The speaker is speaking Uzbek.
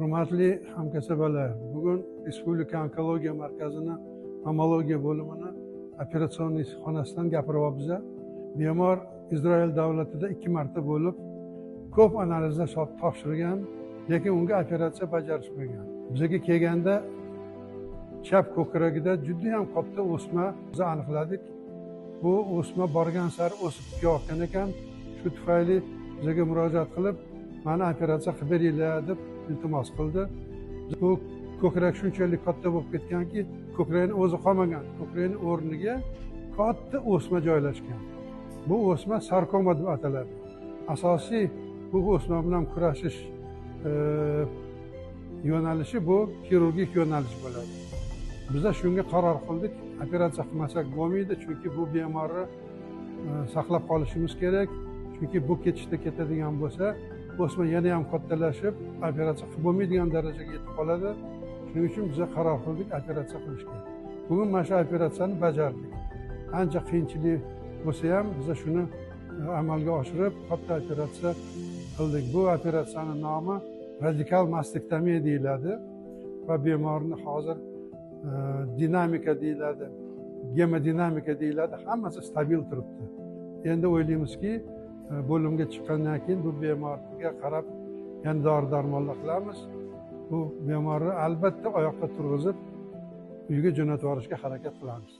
Hurmatli hamkasblar, bugun Respublika onkologiya markazini mamologiya bo'limini operatsioniy xonasidan gapiryapmiz. Bemor Izroil davlatida 2 marta bo'lib, ko'p analizlar topshirgan, lekin unga operatsiya bajarishmagan. Bizga kelganda chap ko'kragida juda ham katta o'sma biz aniqladik. Bu o'sma borgan sari o'sib ketayotgan ekan. Shu tufayli bizga murojaat qilib, "Mani operatsiya qilib beringlar" deb iltimos qildi. Bu ko'krak shunchalik katta bo'lib ketganki, ko'krakning o'zi qolmagan. Ko'krakning o'rniga katta o'sma joylashgan. Bu o'sma sarkoma deb ataladi. Asosiy bu o'sma bilan kurashish yo'nalishi bu xirurgik yo'nalish bo'ladi. Biz shunga qaror qildik, operatsiya qilmasak bo'lmaydi, chunki bu bemorni saqlab qolishimiz kerak. Chunki bu ketishda ketadigan bo'lsa, o'sma yana ham kattalashib, operatsiya qilib bo'lmaydigan darajaga yetib qoladi. Shuning uchun biz qaror qildik operatsiya qilishga. Bugun mana shu operatsiyani bajardik. Ancha qiyinchilik bo'lsa ham biz shuni amalga oshirib, katta operatsiya qildik. Bu operatsiyaning nomi radikal mastektomiya deyiladi va bemorni hozir dinamika deyiladi, gemodinamika deyiladi, hammasi stabil turibdi. Endi o'ylaymizki, bo'limga chiqqandan keyin bu bemorga qarab yana dori-darmonlar qilamiz. Bu bemorni albatta oyoqqa turg'izib uyga jo'natib yuborishga harakat qilamiz.